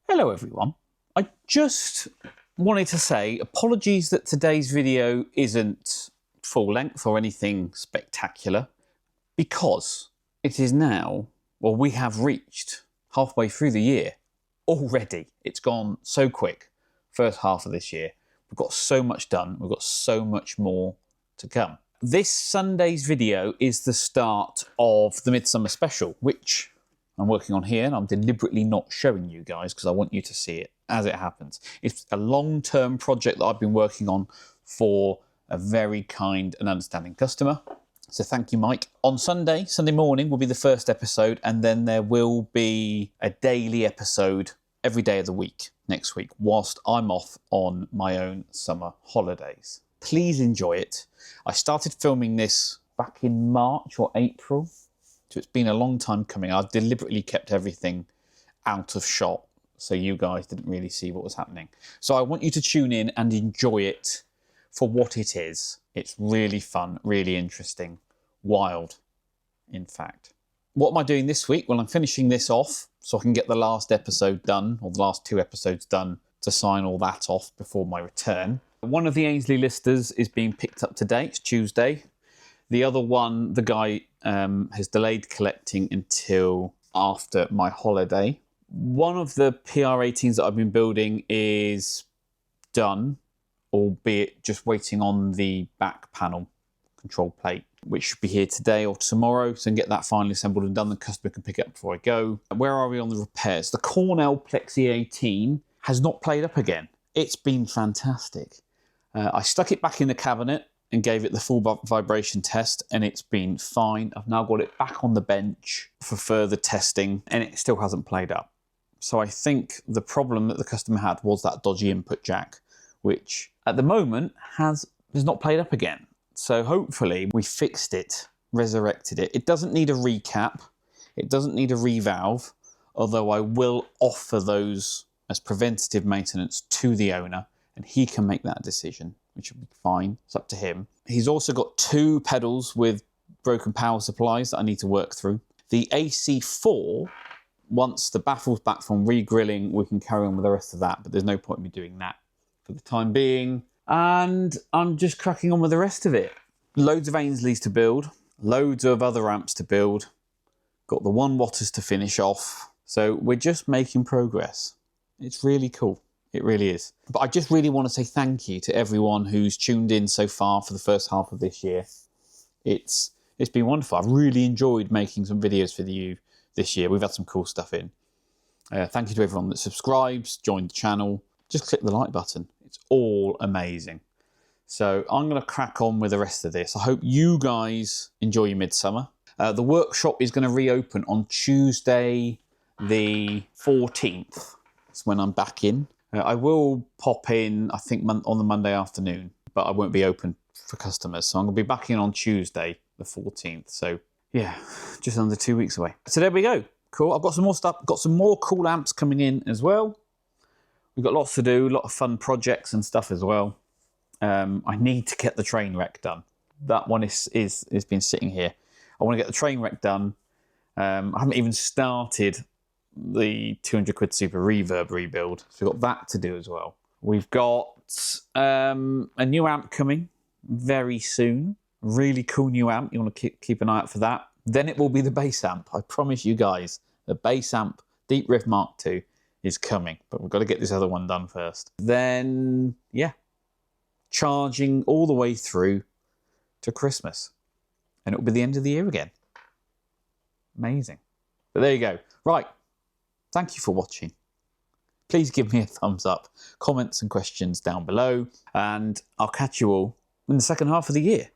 Hello everyone. I just wanted to say apologies that today's video isn't full length or anything spectacular, because it is now, well, we have reached halfway through the year already. It's gone so quick, first half of this year. We've got so much done, we've got so much more to come. This Sunday's video is the start of the Midsummer special, which I'm working on here, and I'm deliberately not showing you guys because I want you to see it as it happens. It's a long-term project that I've been working on for a very kind and understanding customer. So thank you, Mike. On Sunday morning will be the first episode, and then there will be a daily episode every day of the week next week, whilst I'm off on my own summer holidays. Please enjoy it. I started filming this back in March or April. So it's been a long time coming. I deliberately kept everything out of shot so you guys didn't really see what was happening. So I want you to tune in and enjoy it for what it is. It's really fun, really interesting, wild, in fact. What am I doing this week? Well, I'm finishing this off so I can get the last episode done, or the last 2 episodes done, to sign all that off before my return. One of the Ainsley listers is being picked up today. It's Tuesday. The other one, the guy has delayed collecting until after my holiday. One of the PR18s that I've been building is done, albeit just waiting on the back panel control plate, which should be here today or tomorrow, so I can get that finally assembled and done. The customer can pick it up before I go. Where are we on the repairs? The Cornell Plexi 18 has not played up again. It's been fantastic. I stuck it back in the cabinet and gave it the full vibration test, and it's been fine. I've now got it back on the bench for further testing, and it still hasn't played up. So I think the problem that the customer had was that dodgy input jack, which at the moment has not played up again. So hopefully we fixed it, resurrected it. It doesn't need a recap. It doesn't need a revalve, although I will offer those as preventative maintenance to the owner, and he can make that decision, which will be fine. It's up to him. He's also got 2 pedals with broken power supplies that I need to work through. The AC4, once the baffle's back from re-grilling, we can carry on with the rest of that, but there's no point in me doing that for the time being. And I'm just cracking on with the rest of it. Loads of Ainsleys to build, loads of other amps to build, got the 1 watters to finish off. So we're just making progress. It's really cool. It really is. But I just really want to say thank you to everyone who's tuned in so far for the first half of this year. It's been wonderful. I've really enjoyed making some videos for you this year. We've had some cool stuff in. Thank you to everyone that subscribes, joined the channel. Just click the like button. It's all amazing. So I'm going to crack on with the rest of this. I hope you guys enjoy your midsummer. The workshop is going to reopen on Tuesday the 14th. That's when I'm back in. I will pop in, I think, on the Monday afternoon, but I won't be open for customers. So I'm going to be back in on Tuesday, the 14th. So, yeah, just under 2 weeks away. So there we go. Cool. I've got some more stuff. Got some more cool amps coming in as well. We've got lots to do, a lot of fun projects and stuff as well. I need to get the train wreck done. That one is been sitting here. I want to get the train wreck done. I haven't even started the 200 quid super reverb rebuild, so we've got that to do as well. We've got a new amp coming very soon, really cool new amp. You want to keep an eye out for that. Then it will be the bass amp. I promise you guys, the bass amp Deep Riff Mark II is coming, but we've got to get this other one done first. Then, yeah, charging all the way through to Christmas, and it will be the end of the year again. Amazing. But there you go. Right. Thank you for watching. Please give me a thumbs up, comments and questions down below, and I'll catch you all in the second half of the year.